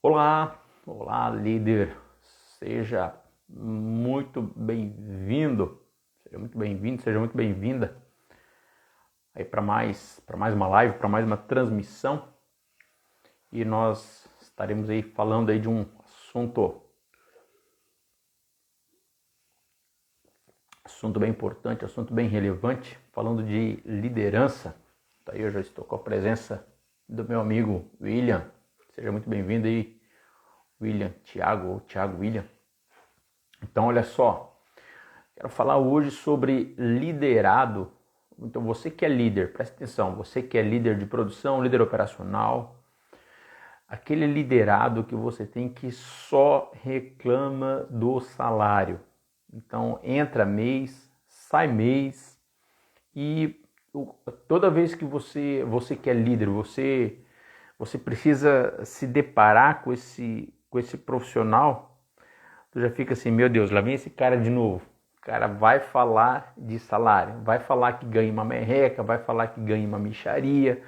Olá, olá líder, seja muito bem-vindo, seja muito bem-vindo, seja muito bem-vinda aí para mais uma live, para mais uma transmissão. E nós estaremos aí falando aí de um assunto bem importante, assunto bem relevante, falando de liderança. Daí eu já estou com a presença do meu amigo William. Seja muito bem-vindo aí, William, Thiago ou Thiago William. Então, olha só, quero falar hoje sobre liderado. Então, você que é líder, presta atenção, você que é líder de produção, líder operacional, aquele liderado que você tem que só reclama do salário. Então, entra mês, sai mês e toda vez que você que é líder, você precisa se deparar com esse profissional. Tu já fica assim, meu Deus, lá vem esse cara de novo. O cara vai falar de salário, vai falar que ganha uma merreca, vai falar que ganha uma mixaria,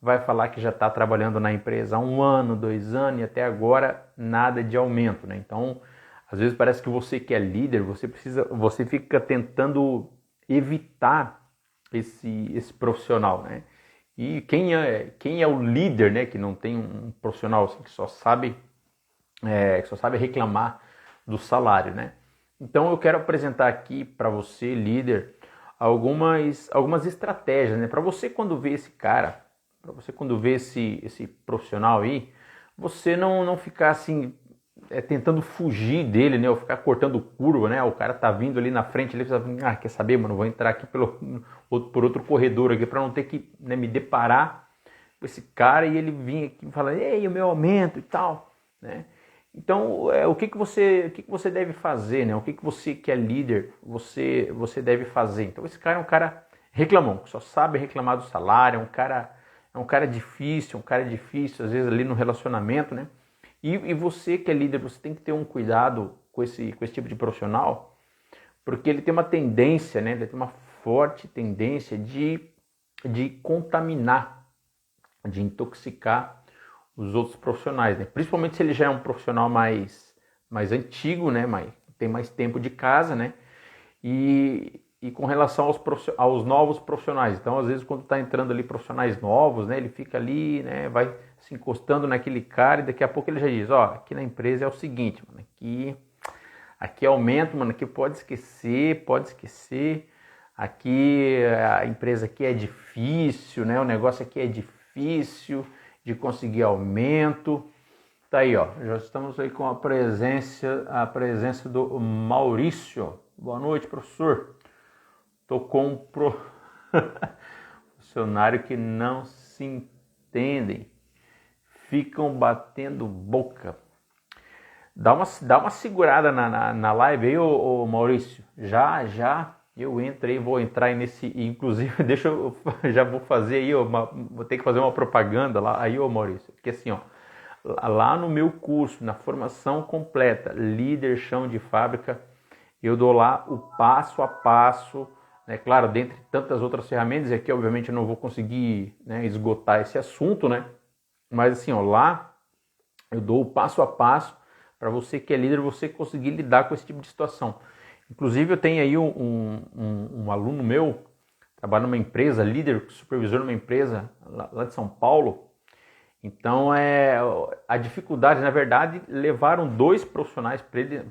vai falar que já está trabalhando na empresa há 1 ano, 2 anos e até agora nada de aumento, né? Então, às vezes parece que você que é líder, você fica tentando evitar esse profissional, né? E quem é o líder, né? Que não tem um profissional assim, que só sabe reclamar do salário, né? Então eu quero apresentar aqui para você, líder, algumas estratégias, né? Para você quando vê esse cara, para você quando vê esse profissional aí, você não ficar assim tentando fugir dele, né? Ou ficar cortando curva, né? O cara tá vindo ali na frente, ele fala, quer saber, mano? Vou entrar aqui por outro corredor aqui para não ter que, né, me deparar com esse cara e ele vir aqui e falar, ei, o meu aumento e tal, né? Então, o que você deve fazer, né? O que você que é líder, você deve fazer. Então, esse cara é um cara reclamão, que só sabe reclamar do salário, é um cara difícil, às vezes ali no relacionamento, né? E você que é líder, você tem que ter um cuidado com esse tipo de profissional, porque ele tem uma tendência, né? Ele tem uma forte tendência de contaminar, de intoxicar os outros profissionais, né? Principalmente se ele já é um profissional mais antigo, né? Tem mais tempo de casa, né? E com relação aos novos profissionais. Então, às vezes, quando está entrando ali profissionais novos, né? Ele fica ali, né? Vai se encostando naquele cara e daqui a pouco ele já diz, aqui na empresa é o seguinte, mano, aqui aumento, mano, aqui pode esquecer, aqui a empresa aqui é difícil, né? O negócio aqui é difícil de conseguir aumento. Tá aí, já estamos aí com a presença do Maurício. Boa noite, professor. Tô com um funcionário que não se entendem, ficam batendo boca. Dá uma segurada na live aí, ô Maurício. Já eu entrei, vou entrar aí nesse, inclusive, já vou fazer aí, vou ter que fazer uma propaganda lá, aí, ô Maurício, porque assim, lá no meu curso, na formação completa, líder chão de fábrica, eu dou lá o passo a passo, né, claro, dentre tantas outras ferramentas, e aqui obviamente eu não vou conseguir, né, esgotar esse assunto, né, mas assim, lá eu dou o passo a passo para você que é líder, você conseguir lidar com esse tipo de situação. Inclusive eu tenho aí um aluno meu, trabalha numa empresa, líder, supervisor numa empresa lá de São Paulo. Então a dificuldade, na verdade, levaram 2 profissionais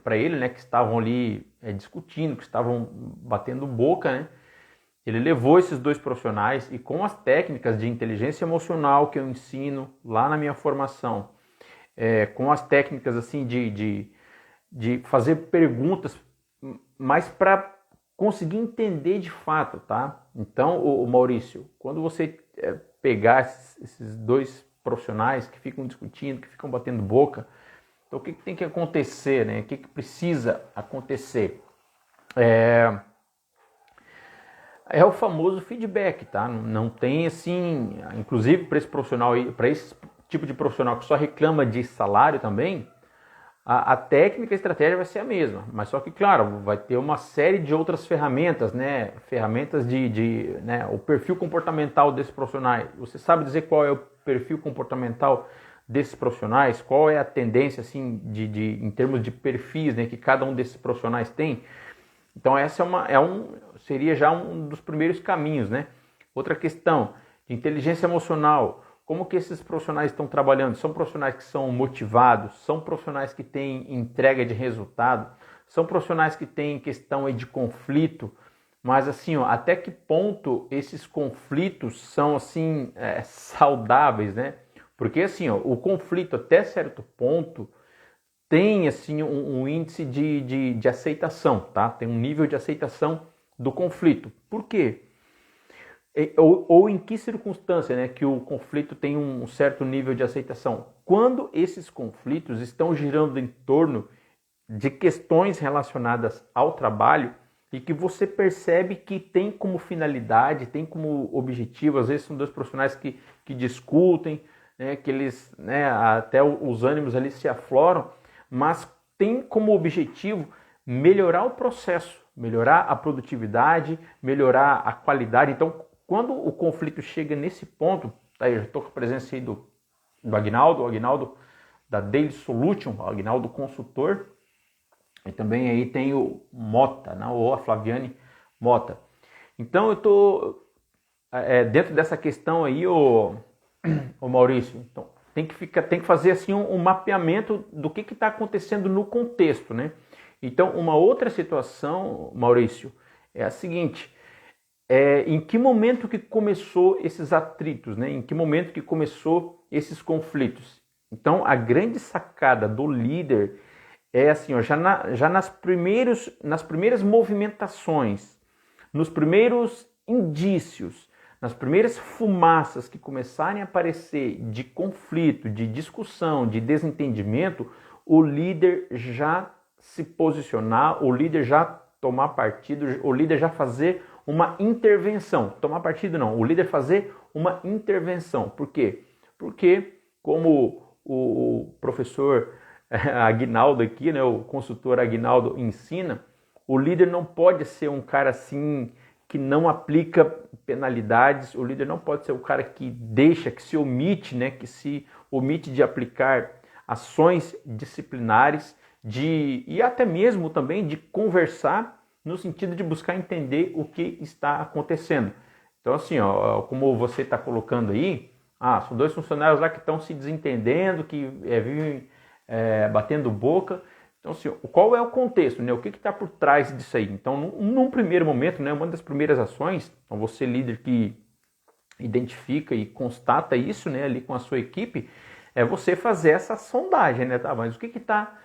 para ele, né, que estavam ali discutindo, que estavam batendo boca, né? Ele levou esses 2 profissionais e com as técnicas de inteligência emocional que eu ensino lá na minha formação, com as técnicas assim de fazer perguntas, mas para conseguir entender de fato, tá? Então, o Maurício, quando você pegar esses 2 profissionais que ficam discutindo, que ficam batendo boca, então o que tem que acontecer, né? O que precisa acontecer? É o famoso feedback, tá? Não tem assim, inclusive para esse profissional, para esse tipo de profissional que só reclama de salário também, a técnica e a estratégia vai ser a mesma, mas só que, claro, vai ter uma série de outras ferramentas, né? Ferramentas né? O perfil comportamental desse profissional. Você sabe dizer qual é o perfil comportamental desses profissionais, qual é a tendência assim em termos de perfis, né, que cada um desses profissionais tem. Então essa seria já um dos primeiros caminhos, né? Outra questão de inteligência emocional. Como que esses profissionais estão trabalhando? São profissionais que são motivados? São profissionais que têm entrega de resultado? São profissionais que têm questão aí de conflito? Mas assim, ó, até que ponto esses conflitos são assim saudáveis, né? Porque assim, ó, o conflito até certo ponto tem assim um índice de aceitação, tá? Tem um nível de aceitação do conflito. Por quê? Ou em que circunstância, né, que o conflito tem um certo nível de aceitação? Quando esses conflitos estão girando em torno de questões relacionadas ao trabalho e que você percebe que tem como finalidade, tem como objetivo, às vezes são dois profissionais que discutem, né, que eles, né, até os ânimos ali se afloram, mas tem como objetivo melhorar o processo, melhorar a produtividade, melhorar a qualidade. Então, quando o conflito chega nesse ponto, tá aí, eu já estou com a presença aí do Aguinaldo, o Aguinaldo da Daily Solution, o Aguinaldo consultor, e também aí tem o Mota, né, ou a Flaviane Mota. Então eu estou dentro dessa questão aí, o Maurício, então, tem que fazer assim um mapeamento do que está acontecendo no contexto, né? Então, uma outra situação, Maurício, é a seguinte: em que momento que começou esses atritos, né? Em que momento que começou esses conflitos? Então, a grande sacada do líder é assim, ó, já nas primeiras movimentações, nos primeiros indícios, nas primeiras fumaças que começarem a aparecer de conflito, de discussão, de desentendimento, o líder já se posicionar, o líder já tomar partido, o líder já fazer uma intervenção. Tomar partido não, o líder fazer uma intervenção. Por quê? Porque, como o professor Aguinaldo aqui, né, o consultor Aguinaldo ensina, o líder não pode ser um cara assim que não aplica penalidades, o líder não pode ser o cara que deixa, que se omite, né, que se omite de aplicar ações disciplinares, e até mesmo também de conversar no sentido de buscar entender o que está acontecendo. Então assim, ó, como você está colocando aí, são dois funcionários lá que estão se desentendendo, que vivem batendo boca. Então, assim, qual é o contexto, né? O que está por trás disso aí? Então, num primeiro momento, né, uma das primeiras ações, então você líder que identifica e constata isso, né, ali com a sua equipe, é você fazer essa sondagem, né? Tá, mas o que está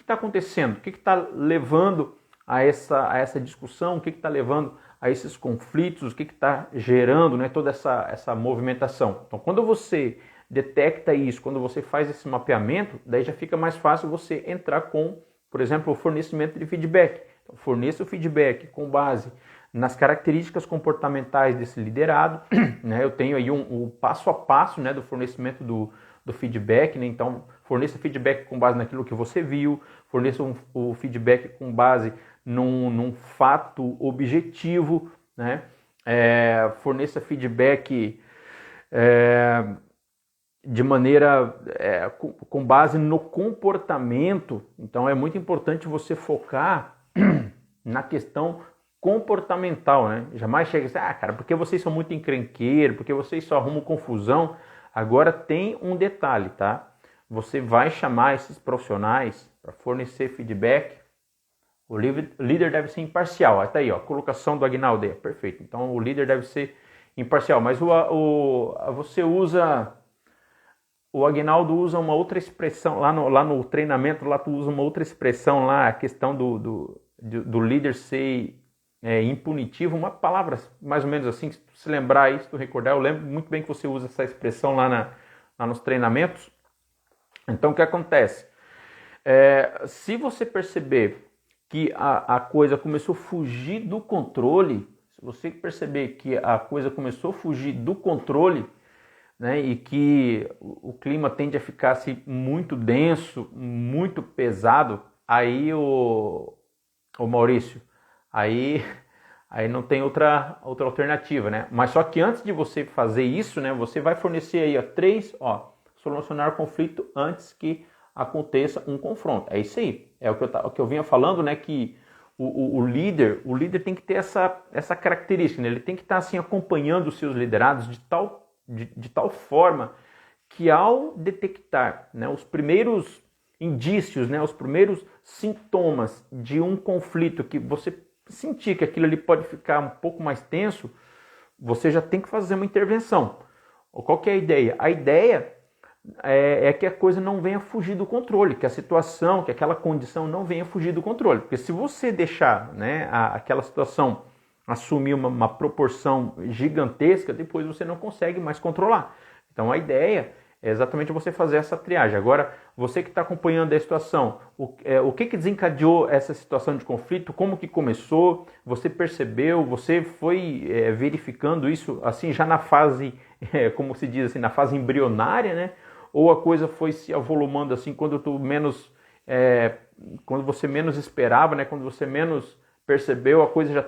acontecendo? O que está levando a essa discussão? O que está levando a esses conflitos? O que está gerando, né, toda essa movimentação? Então, quando você detecta isso, quando você faz esse mapeamento, daí já fica mais fácil você entrar com, por exemplo, o fornecimento de feedback. Então, forneça o feedback com base nas características comportamentais desse liderado, né? Eu tenho aí um passo a passo, né, do fornecimento do feedback, né? Então, forneça feedback com base naquilo que você viu, forneça o feedback com base num fato objetivo, né? Forneça feedback de maneira com base no comportamento. Então é muito importante você focar na questão comportamental, né? Jamais chega assim, cara, porque vocês são muito encrenqueiros, porque vocês só arrumam confusão. Agora tem um detalhe, tá? Você vai chamar esses profissionais para fornecer feedback. O líder deve ser imparcial. Tá aí, ó, colocação do Aguinaldo, perfeito. Então o líder deve ser imparcial, mas você usa... O Aguinaldo usa uma outra expressão, lá no treinamento, lá tu usa uma outra expressão lá, a questão do líder ser impunitivo, uma palavra mais ou menos assim, se tu se lembrar aí, se tu recordar, eu lembro muito bem que você usa essa expressão lá nos treinamentos. Então o que acontece? Se você perceber que a coisa começou a fugir do controle, se você perceber que a coisa começou a fugir do controle, né, e que o clima tende a ficar assim, muito denso, muito pesado, aí o Maurício, aí não tem outra alternativa, né? Mas só que antes de você fazer isso, né, você vai fornecer aí três solucionar conflito antes que aconteça um confronto. É isso aí. É o que eu vinha falando, né? Que o líder tem que ter essa característica, né? Ele tem que estar assim acompanhando os seus liderados de tal forma que ao detectar, né, os primeiros indícios, né, os primeiros sintomas de um conflito que você sentir que aquilo ali pode ficar um pouco mais tenso, você já tem que fazer uma intervenção. Qual que é a ideia? A ideia é que a coisa não venha fugir do controle, que a situação, que aquela condição não venha fugir do controle. Porque se você deixar, né, aquela situação assumir uma proporção gigantesca, depois você não consegue mais controlar. Então a ideia é exatamente você fazer essa triagem. Agora, você que está acompanhando a situação, o que desencadeou essa situação de conflito, como que começou, você percebeu, você foi verificando isso assim já na fase, como se diz assim, na fase embrionária, né? Ou a coisa foi se avolumando assim quando você menos esperava, né? Quando você menos percebeu, a coisa já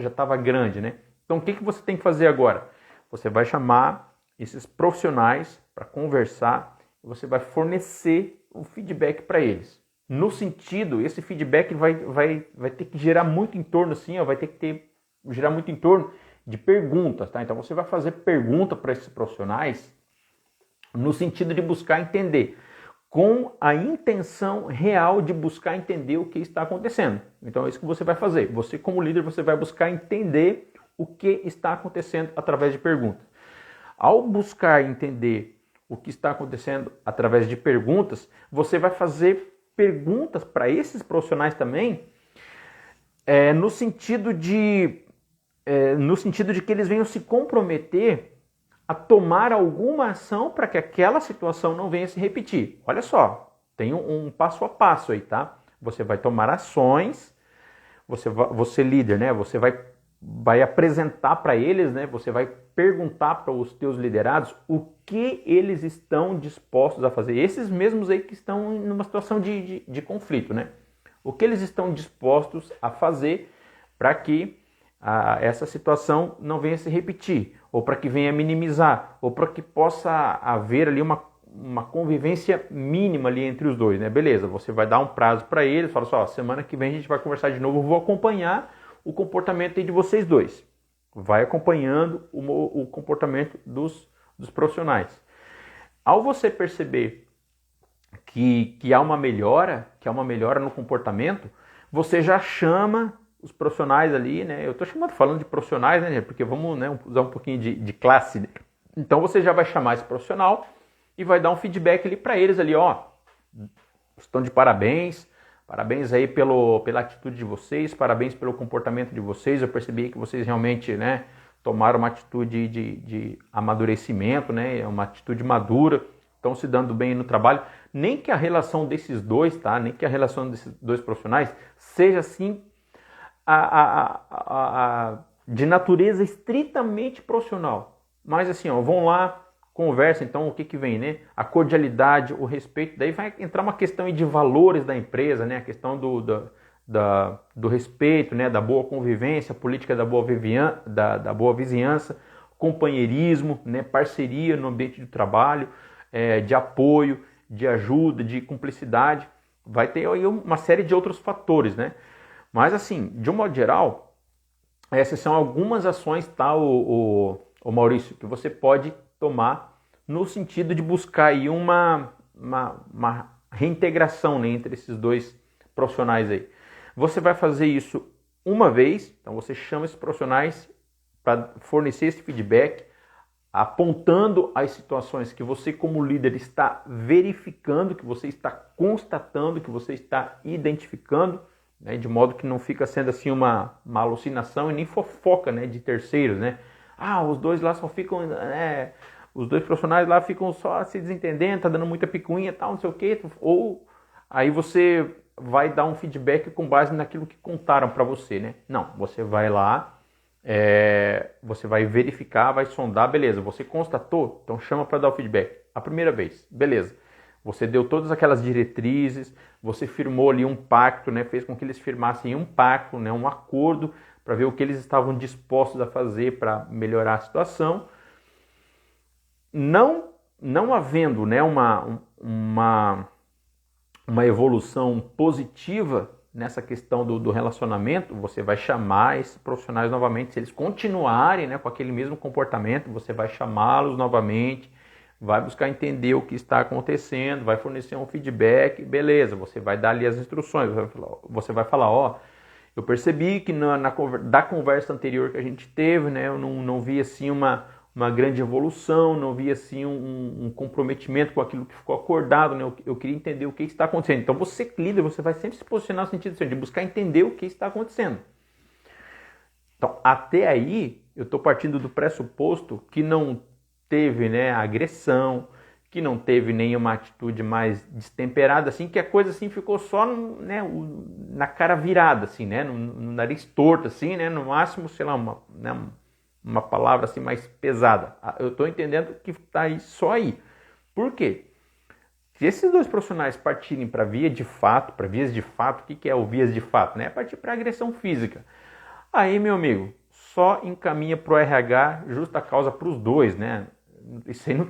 estava grande, né? Então o que você tem que fazer agora? Você vai chamar esses profissionais para conversar e você vai fornecer um feedback para eles. No sentido, esse feedback vai ter que gerar muito em torno, assim, ó, gerar muito em torno de perguntas, tá? Então você vai fazer pergunta para esses profissionais no sentido de buscar entender, com a intenção real de buscar entender o que está acontecendo. Então é isso que você vai fazer. Você, como líder, você vai buscar entender o que está acontecendo através de perguntas. Ao buscar entender o que está acontecendo através de perguntas, você vai fazer perguntas para esses profissionais também, no sentido de que eles venham se comprometer a tomar alguma ação para que aquela situação não venha se repetir. Olha só, tem um passo a passo aí, tá? Você vai tomar ações, você líder, né? Você vai apresentar para eles, né? Você vai perguntar para os teus liderados o que eles estão dispostos a fazer. Esses mesmos aí que estão numa situação de conflito, né? O que eles estão dispostos a fazer para que essa situação não venha se repetir, ou para que venha minimizar, ou para que possa haver ali uma convivência mínima ali entre os dois, né? Beleza, você vai dar um prazo para eles, fala só, semana que vem a gente vai conversar de novo, eu vou acompanhar o comportamento aí de vocês dois. Vai acompanhando o comportamento dos profissionais. Ao você perceber que há uma melhora no comportamento, você já chama os profissionais ali, né? Eu estou falando de profissionais, né? Porque vamos, né, usar um pouquinho de classe. Então você já vai chamar esse profissional e vai dar um feedback ali para eles ali, ó. Estão de parabéns. Parabéns aí pela atitude de vocês, parabéns pelo comportamento de vocês. Eu percebi que vocês realmente, né, tomaram uma atitude de amadurecimento, né, uma atitude madura, estão se dando bem no trabalho. Nem que a relação desses dois, tá? Nem que a relação desses dois profissionais seja assim de natureza estritamente profissional. Mas assim, ó, vão lá, conversa, então o que vem, né? A cordialidade, o respeito, daí vai entrar uma questão de valores da empresa, né? A questão do respeito, né? Da boa convivência, a política da boa vizinhança, companheirismo, né? Parceria no ambiente de trabalho, de apoio, de ajuda, de cumplicidade. Vai ter aí uma série de outros fatores, né? Mas assim, de um modo geral, essas são algumas ações, tá, o Maurício, que você pode tomar no sentido de buscar aí uma reintegração, né, entre esses dois profissionais aí. Você vai fazer isso uma vez, então você chama esses profissionais para fornecer esse feedback, apontando as situações que você como líder está verificando, que você está constatando, que você está identificando, né, de modo que não fica sendo assim uma alucinação e nem fofoca, né, de terceiros, né? Os dois lá só ficam, os dois profissionais lá ficam só se desentendendo, tá dando muita picuinha, tal, não sei o quê. Ou aí você vai dar um feedback com base naquilo que contaram para você, né? Não, você vai lá, você vai verificar, vai sondar, beleza, você constatou, então chama para dar o feedback. A primeira vez, beleza. Você deu todas aquelas diretrizes, você firmou ali um pacto, né? Fez com que eles firmassem um pacto, né? Um acordo para ver o que eles estavam dispostos a fazer para melhorar a situação. Não não havendo, né, uma evolução positiva nessa questão do relacionamento, você vai chamar esses profissionais novamente. Se eles continuarem, né, com aquele mesmo comportamento, você vai chamá-los novamente, vai buscar entender o que está acontecendo, vai fornecer um feedback, beleza, você vai dar ali as instruções, você vai falar, ó, eu percebi que da conversa anterior que a gente teve, né, eu não vi assim uma grande evolução, não vi assim um comprometimento com aquilo que ficou acordado, né? Eu queria entender o que está acontecendo. Então você, líder, você vai sempre se posicionar no sentido de buscar entender o que está acontecendo. Então até aí eu estou partindo do pressuposto que não teve, né, agressão, que não teve nenhuma atitude mais destemperada, assim, que a coisa assim ficou só, né, na cara virada, assim, né, no nariz torto, assim, né, no máximo, sei lá, uma palavra assim mais pesada. Eu estou entendendo que está aí só aí. Por quê? Se esses dois profissionais partirem para vias de fato, o que é o vias de fato? Né? É partir para agressão física. Aí, meu amigo, só encaminha para o RH justa causa para os dois, né? Isso aí não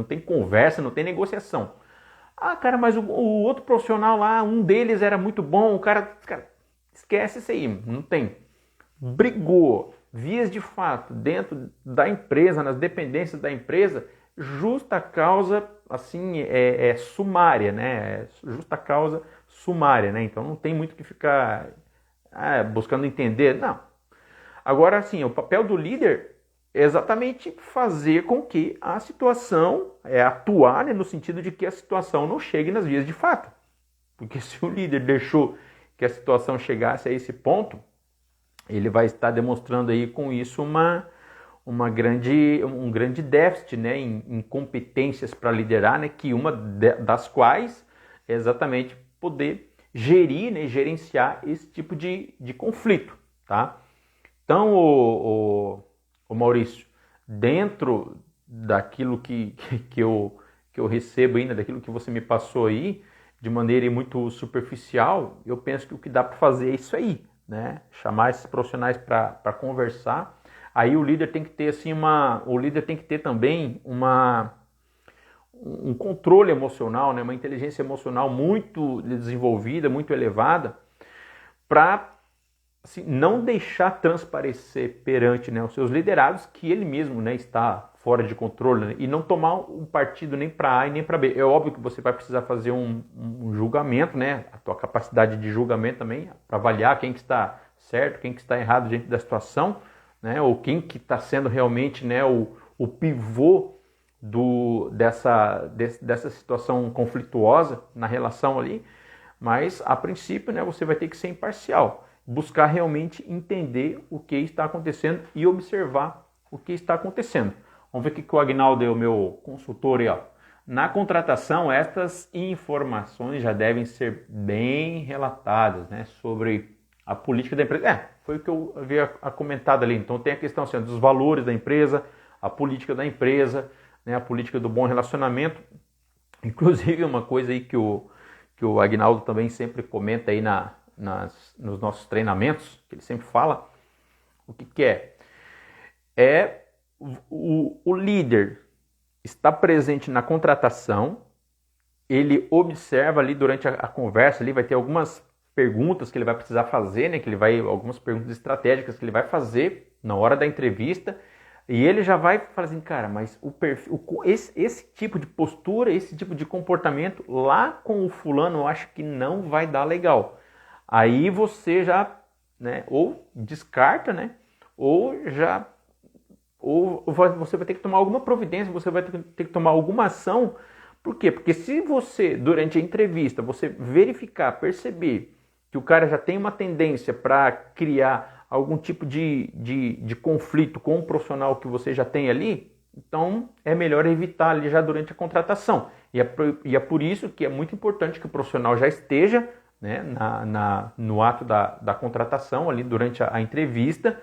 tem conversa, não tem negociação. Ah, cara, mas o outro profissional lá, um deles era muito bom, cara, esquece isso aí, não tem. Brigou, vias de fato, dentro da empresa, nas dependências da empresa, justa causa, assim, sumária, né? Justa causa sumária, né? Então não tem muito que ficar buscando entender, não. Agora, assim, o papel do líder é exatamente fazer com que a situação, atuar, né, no sentido de que a situação não chegue nas vias de fato. Porque se o líder deixou que a situação chegasse a esse ponto, ele vai estar demonstrando aí com isso um grande déficit, né, em competências para liderar, né, que uma das quais é exatamente poder gerir, né, gerenciar esse tipo de conflito, tá? Então, o Maurício, dentro daquilo que eu recebo ainda, daquilo que você me passou aí, de maneira muito superficial, eu penso que o que dá para fazer é isso aí, né? Chamar esses profissionais para conversar. Aí o líder tem que ter assim também um controle emocional, né? Uma inteligência emocional muito desenvolvida, muito elevada, para assim, não deixar transparecer perante, né, os seus liderados que ele mesmo, né, está fora de controle, né, e não tomar um partido nem para A e nem para B. É óbvio que você vai precisar fazer um julgamento, né, a tua capacidade de julgamento também, para avaliar quem que está certo, quem que está errado diante da situação, né, ou quem que está sendo realmente, né, o pivô dessa situação conflituosa na relação ali. Mas, a princípio, né, você vai ter que ser imparcial, buscar realmente entender o que está acontecendo e observar o que está acontecendo. Vamos ver o que o Agnaldo é o meu consultor aí, ó. Na contratação, estas informações já devem ser bem relatadas, né, sobre a política da empresa. Foi o que eu havia comentado ali. Então tem a questão assim, dos valores da empresa, a política da empresa, né, a política do bom relacionamento. Inclusive uma coisa aí que o Agnaldo também sempre comenta aí nos nossos treinamentos, que ele sempre fala, o que é? O líder está presente na contratação, ele observa ali durante a conversa, ali vai ter algumas perguntas que ele vai precisar fazer, né, algumas perguntas estratégicas que ele vai fazer na hora da entrevista, e ele já vai falar assim, cara, mas esse tipo de postura, esse tipo de comportamento lá com o fulano, eu acho que não vai dar legal. Aí você já, né, ou descarta, né, ou você vai ter que tomar alguma providência, você vai ter que tomar alguma ação. Por quê? Porque se você, durante a entrevista, você verificar, perceber que o cara já tem uma tendência para criar algum tipo de conflito com o profissional que você já tem ali, então é melhor evitar ali já durante a contratação. E é por isso que é muito importante que o profissional já esteja, né, no ato da contratação, ali durante a entrevista.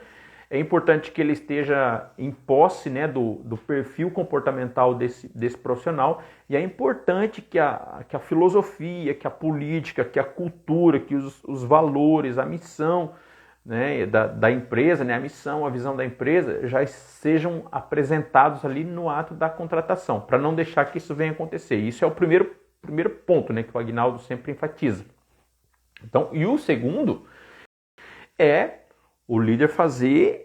É importante que ele esteja em posse, né, do perfil comportamental desse profissional, e é importante que a filosofia, que a política, que a cultura, que os valores, a missão né, da empresa, né, a missão, a visão da empresa, já sejam apresentados ali no ato da contratação, para não deixar que isso venha acontecer. Isso é o primeiro ponto, né, que o Aguinaldo sempre enfatiza. Então, e o segundo é o líder fazer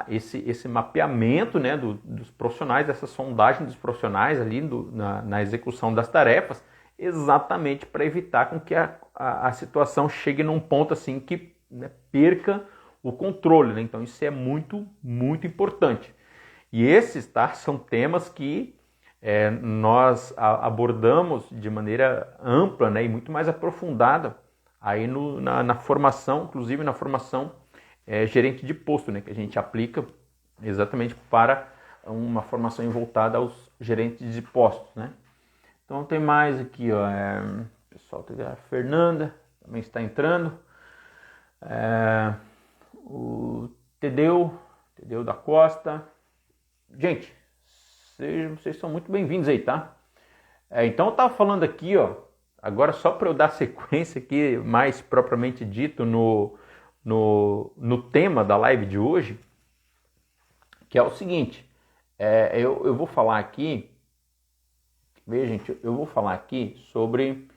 esse mapeamento, né, dos profissionais, essa sondagem dos profissionais ali na execução das tarefas, exatamente para evitar com que a situação chegue num ponto assim que, né, perca o controle, né? Então isso é muito, muito importante. E esses, tá, são temas que nós abordamos de maneira ampla, né, e muito mais aprofundada aí na formação, inclusive na formação gerente de posto, né, que a gente aplica exatamente para uma formação voltada aos gerentes de postos, né? Então tem mais aqui, ó, pessoal, a Fernanda também está entrando, o Tedeu da Costa. Gente, vocês são muito bem-vindos aí, tá? Então eu estava falando aqui, ó, agora só para eu dar sequência aqui, mais propriamente dito, no tema da live de hoje, que é o seguinte, eu vou falar aqui, veja, gente, eu vou falar aqui sobre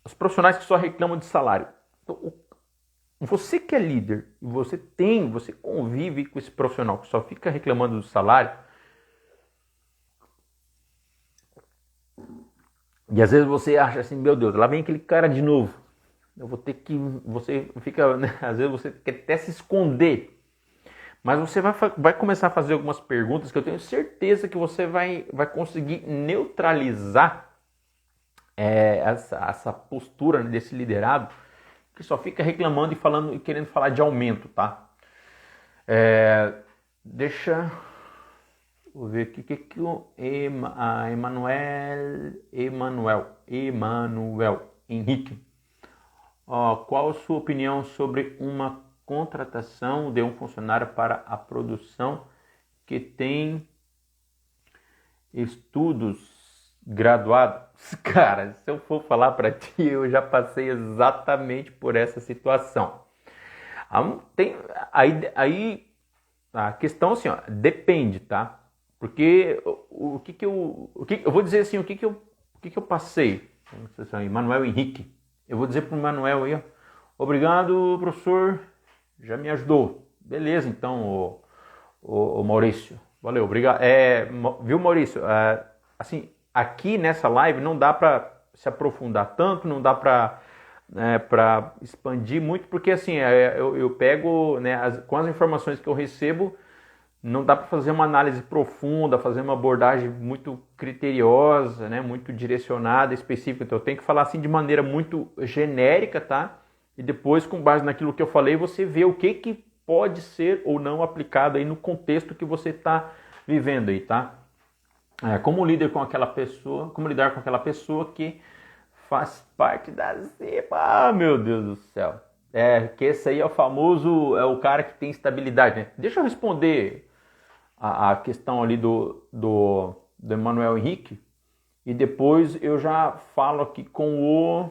os profissionais que só reclamam de salário. Então, você que é líder, você convive com esse profissional que só fica reclamando do salário, e às vezes você acha assim, meu Deus, lá vem aquele cara de novo. Eu vou ter que, você fica, né, às vezes você quer até se esconder, mas você vai começar a fazer algumas perguntas que eu tenho certeza que você vai conseguir neutralizar essa postura desse liderado que só fica reclamando e falando e querendo falar de aumento, tá? Vou ver aqui o que o Emanuel Henrique. Qual a sua opinião sobre uma contratação de um funcionário para a produção que tem estudos graduados? Cara, se eu for falar para ti, eu já passei exatamente por essa situação. Aí a questão assim, ó, depende, tá? Porque eu vou dizer assim, o que eu passei? Emanuel Henrique. Eu vou dizer para o Manuel aí, ó, obrigado, professor, já me ajudou. Beleza, então, o Maurício. Valeu, obrigado. Viu, Maurício? Assim, aqui nessa live não dá para se aprofundar tanto, não dá para expandir muito, porque assim, eu pego, né, com as informações que eu recebo, não dá para fazer uma análise profunda, fazer uma abordagem muito criteriosa, né, muito direcionada, específica. Então eu tenho que falar assim de maneira muito genérica, tá? E depois, com base naquilo que eu falei, você vê o que pode ser ou não aplicado aí no contexto que você está vivendo aí, tá? Como lidar com aquela pessoa que faz parte da cepa. Ah, meu Deus do céu. Que esse aí é o famoso, o cara que tem estabilidade, né? Deixa eu responder a questão ali do Emanuel Henrique e depois eu já falo aqui com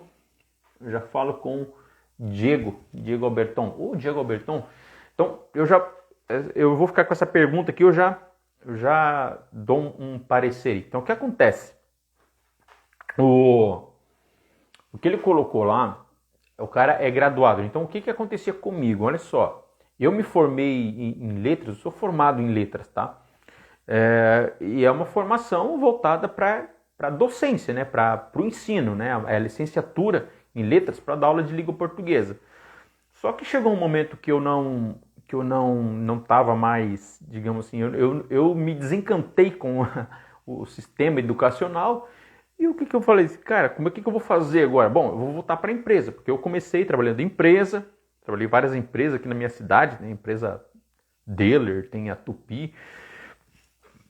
Diego Alberton. O Diego Alberton. Então, eu vou ficar com essa pergunta aqui, eu já dou um parecer. Então, o que acontece? O que ele colocou lá, o cara é graduado. Então, o que acontecia comigo? Olha só, eu me formei em letras, eu sou formado em letras, tá? E é uma formação voltada para docência, né? Para o ensino, né? É a licenciatura em letras para dar aula de língua portuguesa. Só que chegou um momento que eu não estava mais, digamos assim, eu me desencantei com o sistema educacional. E o que eu falei? Cara, como é que eu vou fazer agora? Bom, eu vou voltar para a empresa, porque eu comecei trabalhando em empresa, trabalhei em várias empresas aqui na minha cidade, né? Empresa Deller, tem a Tupi.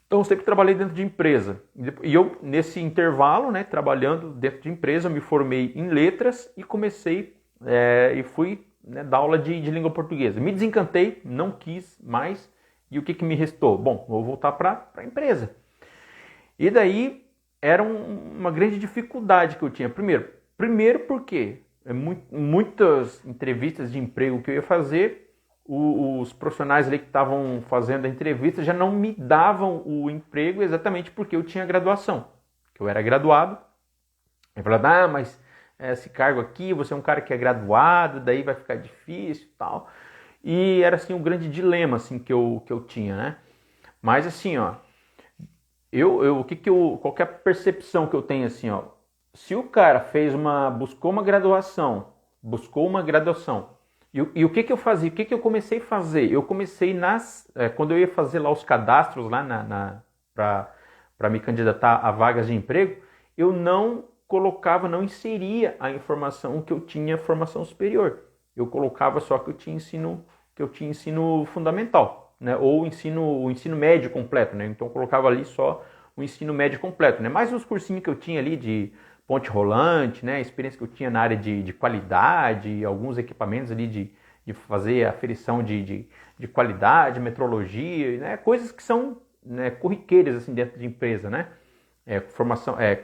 Então eu sempre trabalhei dentro de empresa. E eu, nesse intervalo, né, trabalhando dentro de empresa, eu me formei em letras e comecei e fui, né, dar aula de língua portuguesa. Me desencantei, não quis mais. E o que me restou? Bom, vou voltar para a empresa. E daí era uma grande dificuldade que eu tinha. Primeiro porque muitas entrevistas de emprego que eu ia fazer, os profissionais ali que estavam fazendo a entrevista já não me davam o emprego exatamente porque eu tinha graduação, que eu era graduado. Eu falava, mas esse cargo aqui, você é um cara que é graduado, daí vai ficar difícil e tal. E era assim um grande dilema assim que eu tinha, né? Mas assim, ó, qual que é a percepção que eu tenho assim, ó? Se o cara buscou uma graduação, e o que eu fazia? O que eu comecei a fazer? Eu comecei quando eu ia fazer lá os cadastros lá para me candidatar a vagas de emprego, eu não colocava, não inseria a informação que eu tinha formação superior. Eu colocava só que eu tinha ensino fundamental, né? Ou o ensino médio completo, né? Então eu colocava ali só o ensino médio completo, né? Mais os cursinhos que eu tinha ali de ponte rolante, né? A experiência que eu tinha na área de qualidade, alguns equipamentos ali de fazer aferição de qualidade, metrologia, né? Coisas que são, né, corriqueiras assim dentro de empresa, né?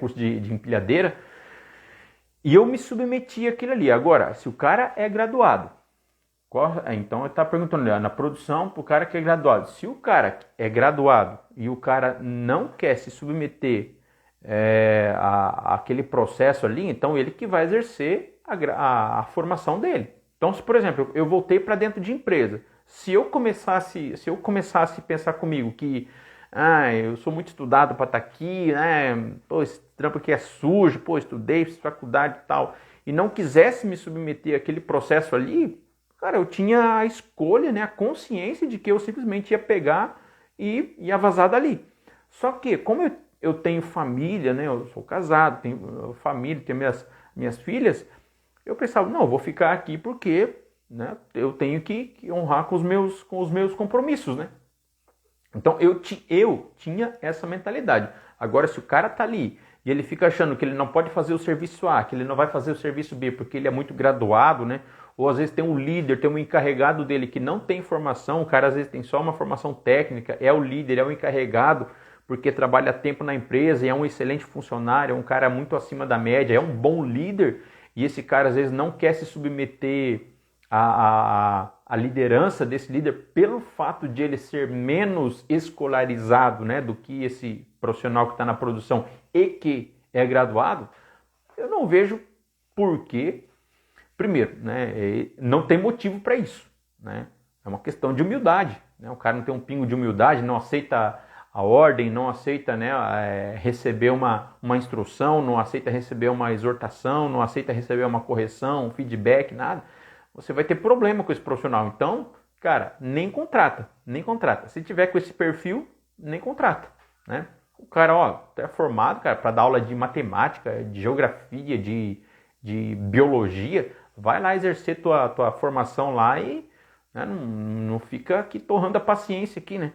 Curso de empilhadeira. E eu me submeti àquilo ali. Agora, se o cara é graduado, então ele está perguntando na produção para o cara que é graduado. Se o cara é graduado e o cara não quer se submeter àquele processo ali, então ele que vai exercer a formação dele. Então, se, por exemplo, eu voltei para dentro de empresa, se eu começasse a pensar comigo que eu sou muito estudado para estar aqui, né? Pô, esse trampo aqui é sujo, pô, estudei, fiz faculdade e tal, e não quisesse me submeter àquele processo ali, cara, eu tinha a escolha, né, a consciência de que eu simplesmente ia pegar e ia vazar dali. Só que, como eu tenho família, né, eu sou casado, tenho família, tenho minhas filhas, eu pensava, não, eu vou ficar aqui porque, né, eu tenho que honrar com os meus compromissos, né? Então eu tinha essa mentalidade. Agora, se o cara tá ali e ele fica achando que ele não pode fazer o serviço A, que ele não vai fazer o serviço B porque ele é muito graduado, né? Ou às vezes tem um líder, tem um encarregado dele que não tem formação, o cara às vezes tem só uma formação técnica, é o líder, é o encarregado, porque trabalha tempo na empresa e é um excelente funcionário, é um cara muito acima da média, é um bom líder, e esse cara às vezes não quer se submeter a liderança desse líder pelo fato de ele ser menos escolarizado, né, do que esse profissional que está na produção e que é graduado, eu não vejo porquê. Primeiro, né, não tem motivo para isso, né? É uma questão de humildade, né? O cara não tem um pingo de humildade, não aceita a ordem, não aceita, né, receber uma instrução, não aceita receber uma exortação, não aceita receber uma correção, um feedback, nada. Você vai ter problema com esse profissional. Então, cara, nem contrata. Se tiver com esse perfil, nem contrata, né? O cara, ó, é formado, cara, para dar aula de matemática, de geografia, de biologia, vai lá exercer tua formação lá e, né, não fica aqui torrando a paciência aqui, né?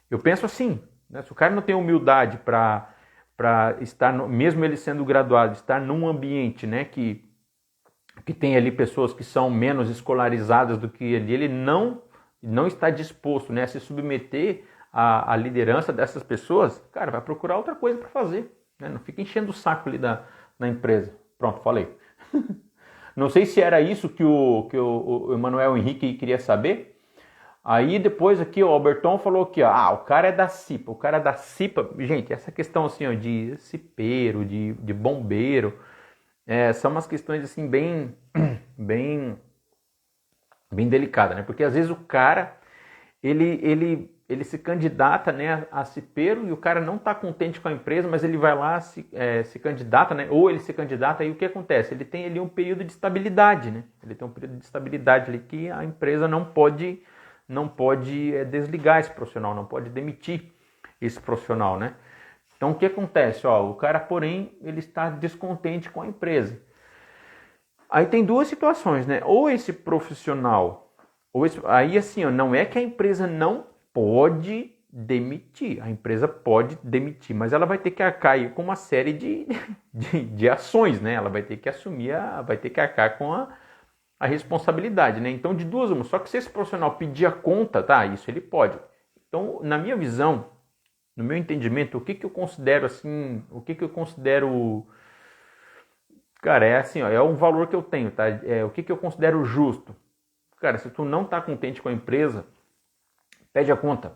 Eu penso assim, né, se o cara não tem humildade para estar, mesmo ele sendo graduado, estar num ambiente, né, que tem ali pessoas que são menos escolarizadas do que ele não está disposto, né, a se submeter à liderança dessas pessoas, cara, vai procurar outra coisa para fazer, né? Não fica enchendo o saco ali na empresa. Pronto, falei. Não sei se era isso que o Emanuel Henrique queria saber. Aí depois aqui o Alberton falou que o cara é da CIPA. O cara é da CIPA, gente, essa questão assim, ó, de cipeiro, de bombeiro, são umas questões assim bem, bem, bem delicadas, né? Porque às vezes o cara ele se candidata, né, a cipeiro e o cara não está contente com a empresa, mas ele vai lá, se candidata, né, ou ele se candidata, e o que acontece? Ele tem ali um período de estabilidade, né? Ele tem um período de estabilidade ali que a empresa não pode desligar esse profissional, não pode demitir esse profissional, né? Então o que acontece? O cara, porém, ele está descontente com a empresa. Aí tem duas situações, né? Ou esse profissional, aí assim, não é que a empresa não pode demitir, a empresa pode demitir, mas ela vai ter que arcar com uma série de ações, né? Ela vai ter que vai ter que arcar com a responsabilidade, né? Então, de duas uma, só que se esse profissional pedir a conta, tá? Isso ele pode. Então, na minha visão, no meu entendimento, o que eu considero assim, Cara, é assim, ó, é um valor que eu tenho, tá? O que eu considero justo? Cara, se tu não tá contente com a empresa, pede a conta,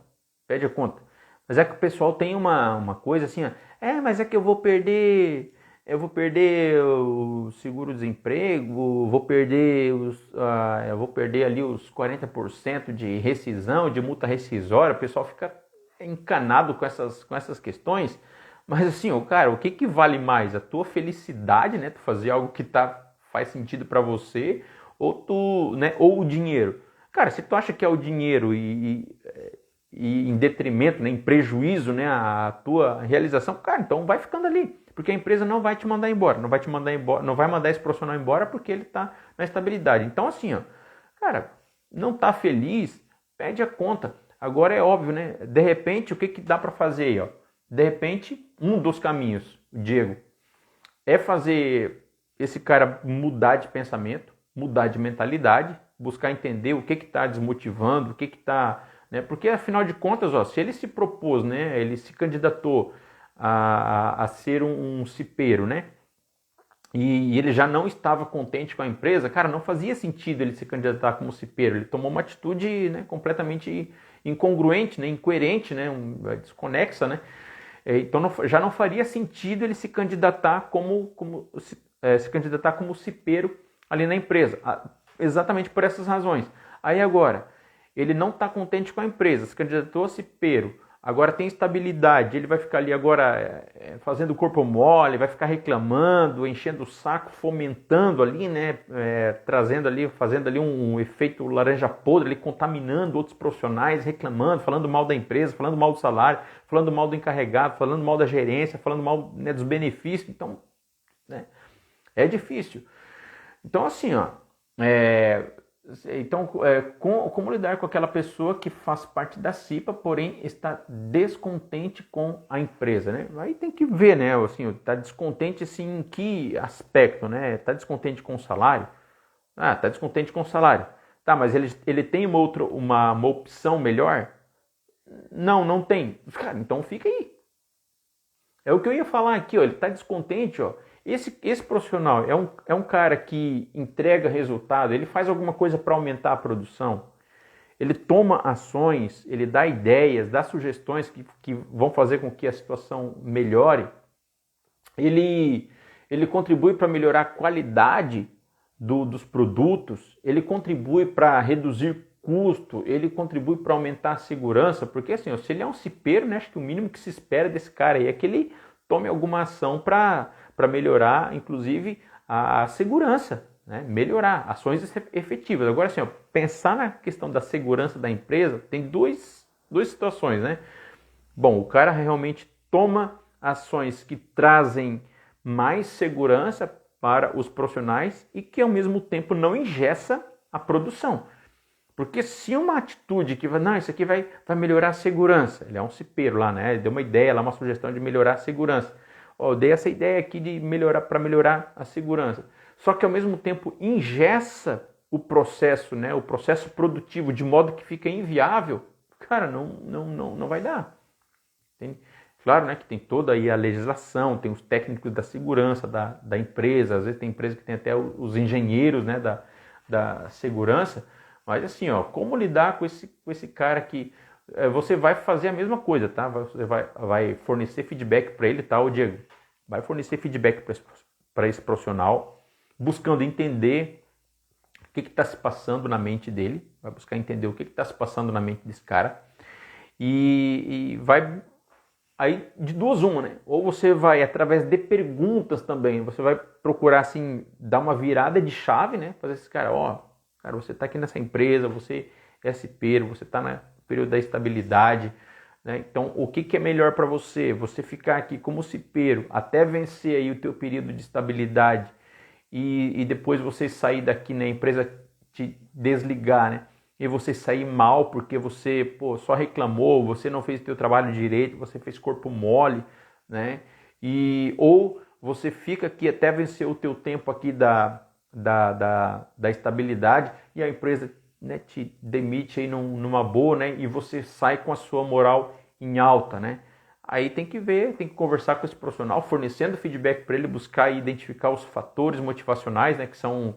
pede a conta. Mas é que o pessoal tem uma coisa assim, ó, mas é que eu vou perder o seguro-desemprego, eu vou perder ali os 40% de rescisão, de multa rescisória, o pessoal fica encanado com essas questões, mas assim, cara, o que vale mais? A tua felicidade, né, tu fazer algo que faz sentido para você, ou o dinheiro? Cara, se tu acha que é o dinheiro e em detrimento, né, em prejuízo, né, a tua realização, cara, então vai ficando ali, porque a empresa não vai te mandar embora, não vai mandar esse profissional embora porque ele está na estabilidade. Então assim, ó, cara, não tá feliz, pede a conta. Agora é óbvio, né? De repente, o que dá para fazer aí, ó? De repente, um dos caminhos, Diego, é fazer esse cara mudar de pensamento, mudar de mentalidade, buscar entender o que está desmotivando, o que está... Né? Porque, afinal de contas, ó, se ele se propôs, né, ele se candidatou a ser um cipeiro, né? E ele já não estava contente com a empresa, cara, não fazia sentido ele se candidatar como cipeiro. Ele tomou uma atitude, né, completamente incongruente, né, incoerente, né, desconexa, né? Então já não faria sentido ele se candidatar se candidatar como cipeiro ali na empresa, exatamente por essas razões. Aí agora, ele não está contente com a empresa, se candidatou a cipeiro, agora tem estabilidade, ele vai ficar ali agora fazendo corpo mole, vai ficar reclamando, enchendo o saco, fomentando ali, né, trazendo ali, fazendo ali um efeito laranja podre, ali, contaminando outros profissionais, reclamando, falando mal da empresa, falando mal do salário, falando mal do encarregado, falando mal da gerência, falando mal, né, dos benefícios. Então, né, é difícil. Então assim, ó, como lidar com aquela pessoa que faz parte da CIPA, porém está descontente com a empresa, né? Aí tem que ver, né? Assim, está descontente assim, em que aspecto, né? Está descontente com o salário? Está descontente com o salário. Tá, mas ele tem uma opção melhor? Não, não tem. Cara, então fica aí. É o que eu ia falar aqui, ó. Ele está descontente, ó. Esse profissional é um cara que entrega resultado, ele faz alguma coisa para aumentar a produção, ele toma ações, ele dá ideias, dá sugestões que vão fazer com que a situação melhore, ele contribui para melhorar a qualidade dos produtos, ele contribui para reduzir custo, ele contribui para aumentar a segurança, porque assim, se ele é um cipeiro, né, acho que o mínimo que se espera desse cara aí é que ele tome alguma ação para melhorar, inclusive, a segurança, né? Melhorar, ações efetivas. Agora, assim, ó, pensar na questão da segurança da empresa, tem duas situações, né? Bom, o cara realmente toma ações que trazem mais segurança para os profissionais e que, ao mesmo tempo, não engessa a produção. Porque se uma atitude que vai, não, isso aqui vai melhorar a segurança, ele é um cipeiro lá, né? Ele deu uma ideia lá, uma sugestão de melhorar a segurança. Eu dei essa ideia aqui de melhorar a segurança. Só que ao mesmo tempo engessa o processo, né? O processo produtivo de modo que fica inviável. Cara, não vai dar. Entende? Claro, né, que tem toda aí a legislação, tem os técnicos da segurança da empresa, às vezes tem empresa que tem até os engenheiros, né, da segurança. Mas assim, ó, como lidar com esse cara que você vai fazer a mesma coisa, tá? Você vai fornecer feedback para ele, tá, ô Diego? Vai fornecer feedback para esse profissional, buscando entender o que está se passando na mente dele, vai buscar entender o que está se passando na mente desse cara e vai aí de duas uma, né? Ou você vai através de perguntas também, você vai procurar assim dar uma virada de chave, né? Fazer esse cara, ó, cara, você está aqui nessa empresa, você é cipeiro, você está no período da estabilidade, né? Então, o que é melhor para você? Você ficar aqui como cipeiro até vencer aí o teu período de estabilidade e depois você sair daqui, né? A empresa te desligar, né? E você sair mal porque você só reclamou, você não fez o teu trabalho direito, você fez corpo mole, né? Ou você fica aqui até vencer o teu tempo aqui da estabilidade e a empresa, né, te demite aí numa boa, né, e você sai com a sua moral em alta, né? Aí tem que ver, tem que conversar com esse profissional, fornecendo feedback para ele, buscar e identificar os fatores motivacionais, né, que são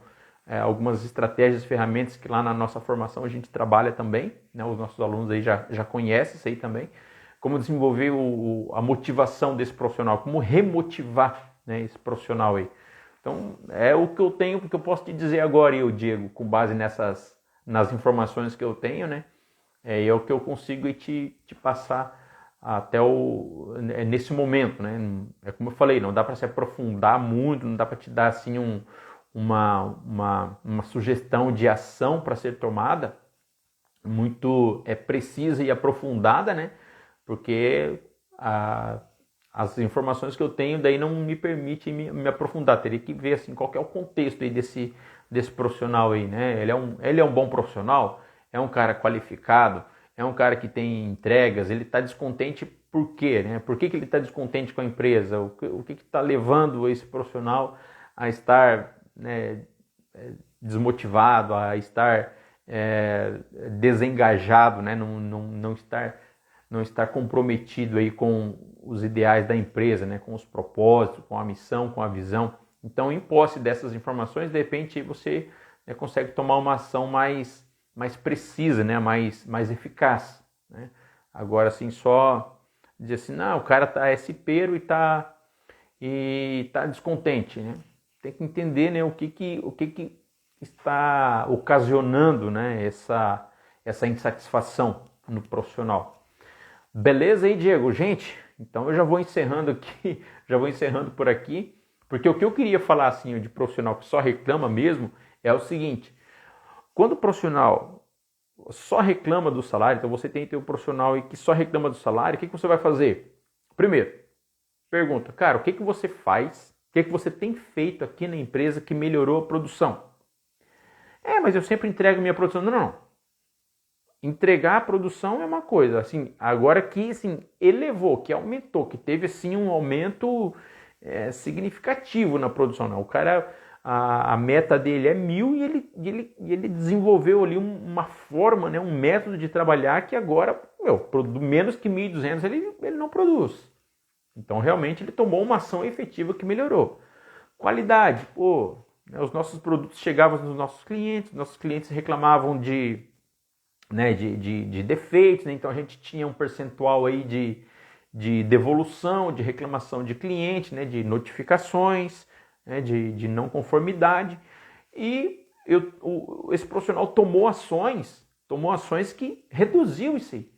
algumas estratégias, ferramentas que lá na nossa formação a gente trabalha também, né, os nossos alunos aí já conhecem isso aí também, como desenvolver a motivação desse profissional, como remotivar, né, esse profissional aí. Então, é o que eu tenho, porque eu posso te dizer agora, eu, Diego, com base nas informações que eu tenho, né, é o que eu consigo te passar até nesse momento, né? É como eu falei, não dá para se aprofundar muito, não dá para te dar assim uma sugestão de ação para ser tomada muito precisa e aprofundada, né? Porque as informações que eu tenho daí não me permitem me aprofundar. Teria que ver assim, qual que é o contexto aí desse profissional aí, né? Ele é um bom profissional? É um cara qualificado? É um cara que tem entregas? Ele está descontente por quê, né? Por que ele está descontente com a empresa? O que está levando esse profissional a estar, né, desmotivado, a estar desengajado, né? Não estar comprometido aí com os ideais da empresa, né? Com os propósitos, com a missão, com a visão. Então, em posse dessas informações, de repente você consegue tomar uma ação mais precisa, né? mais eficaz, né? Agora, assim, só dizer assim, não, o cara é SPero e tá descontente, né? Tem que entender, né, o que está ocasionando, né, essa insatisfação no profissional. Beleza aí, Diego? Gente, então eu já vou encerrando aqui, já vou encerrando por aqui, porque o que eu queria falar assim de profissional que só reclama mesmo é o seguinte: quando o profissional só reclama do salário, então você tem um profissional que só reclama do salário, o que você vai fazer? Primeiro, pergunta, cara, o que você faz, o que você tem feito aqui na empresa que melhorou a produção? Mas eu sempre entrego minha produção. Não. Entregar a produção é uma coisa, assim, agora que assim, elevou, que aumentou, que teve assim um aumento significativo na produção. Não. O cara, a meta dele é 1.000 e ele desenvolveu ali uma forma, né, um método de trabalhar que agora, menos que 1.200 ele não produz. Então realmente ele tomou uma ação efetiva que melhorou. Qualidade, os nossos produtos chegavam nos nossos clientes reclamavam de defeitos, né? Então a gente tinha um percentual aí de devolução, de reclamação de cliente, né? De notificações, né? de não conformidade, e esse profissional tomou ações que reduziu isso aí.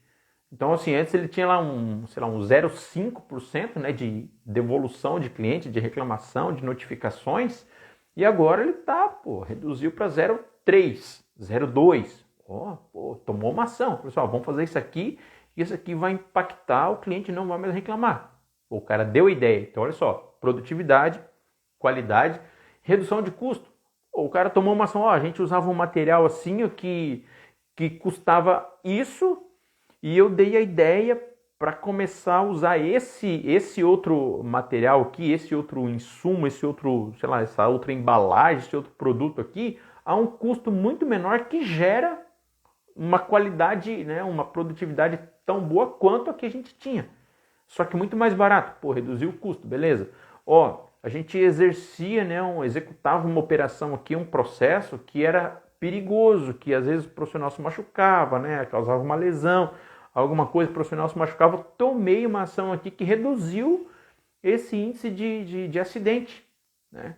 Então, assim, antes ele tinha lá um 0,5%, né, de devolução de cliente, de reclamação, de notificações, e agora ele reduziu para 0,3%, 0,2%. Tomou uma ação. Pessoal, vamos fazer isso aqui, e isso aqui vai impactar, o cliente não vai mais reclamar. O cara deu ideia. Então, olha só, produtividade, qualidade, redução de custo. O cara tomou uma ação, a gente usava um material assim que custava isso, e eu dei a ideia para começar a usar esse outro material aqui, esse outro insumo, essa outra embalagem, esse outro produto aqui, a um custo muito menor que gera uma qualidade, né, uma produtividade tão boa quanto a que a gente tinha. Só que muito mais barato. Reduziu o custo, beleza. A gente exercia, né, executava uma operação aqui, um processo que era perigoso, que às vezes o profissional se machucava, né, causava uma lesão, alguma coisa, o profissional se machucava. Tomei uma ação aqui que reduziu esse índice de acidente, né?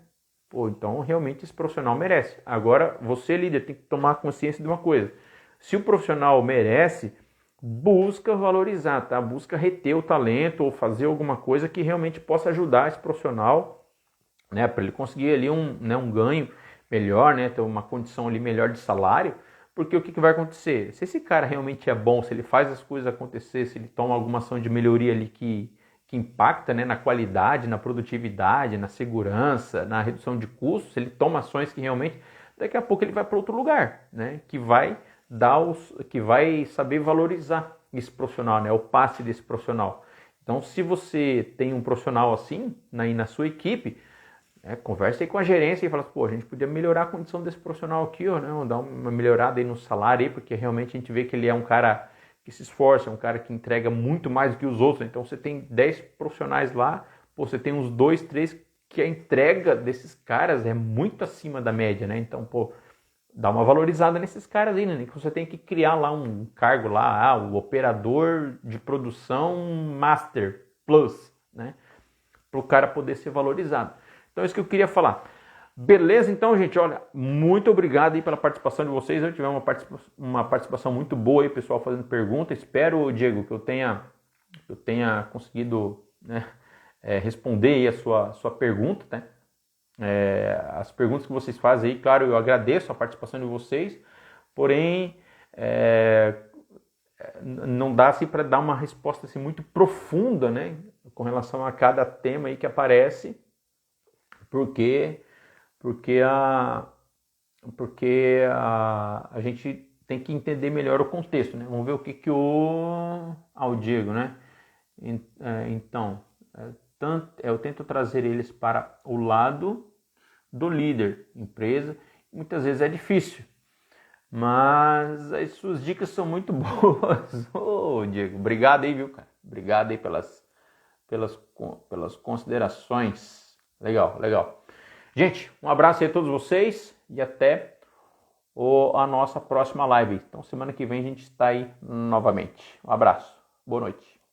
Então realmente esse profissional merece. Agora, você, líder, tem que tomar consciência de uma coisa. Se o profissional merece, busca valorizar, tá? Busca reter o talento ou fazer alguma coisa que realmente possa ajudar esse profissional, né? Para ele conseguir ali um ganho melhor, né? Ter uma condição ali melhor de salário. Porque o que vai acontecer? Se esse cara realmente é bom, se ele faz as coisas acontecer, se ele toma alguma ação de melhoria ali que impacta, né, na qualidade, na produtividade, na segurança, na redução de custos, se ele toma ações que realmente, daqui a pouco ele vai para outro lugar, né, que vai saber valorizar esse profissional, né, o passe desse profissional. Então, se você tem um profissional assim na sua equipe, converse aí com a gerência e fala, a gente podia melhorar a condição desse profissional aqui, né? Dar uma melhorada aí no salário aí, porque realmente a gente vê que ele é um cara que se esforça, é um cara que entrega muito mais do que os outros. Então você tem 10 profissionais lá, pô, você tem uns 2, 3 que a entrega desses caras é muito acima da média, né? Então, pô, dá uma valorizada nesses caras aí, né? Que você tem que criar lá um cargo lá, o operador de produção Master Plus, né? Para o cara poder ser valorizado. Então é isso que eu queria falar. Beleza? Então, gente, olha, muito obrigado aí pela participação de vocês. Eu tive uma participação muito boa aí, pessoal fazendo pergunta. Espero, Diego, que eu tenha conseguido, né, responder aí a sua pergunta, né? As perguntas que vocês fazem aí, claro, eu agradeço a participação de vocês, porém não dá assim para dar uma resposta assim muito profunda, né, com relação a cada tema aí que aparece, porque a gente tem que entender melhor o contexto, né? Vamos ver o que o Diego, né? Então, eu tento trazer eles para o lado do líder, empresa. Muitas vezes é difícil, mas as suas dicas são muito boas. Ô, Diego, obrigado aí, viu, cara? Obrigado aí pelas considerações. Legal, legal. Gente, um abraço aí a todos vocês e até a nossa próxima live. Então, semana que vem a gente está aí novamente. Um abraço. Boa noite.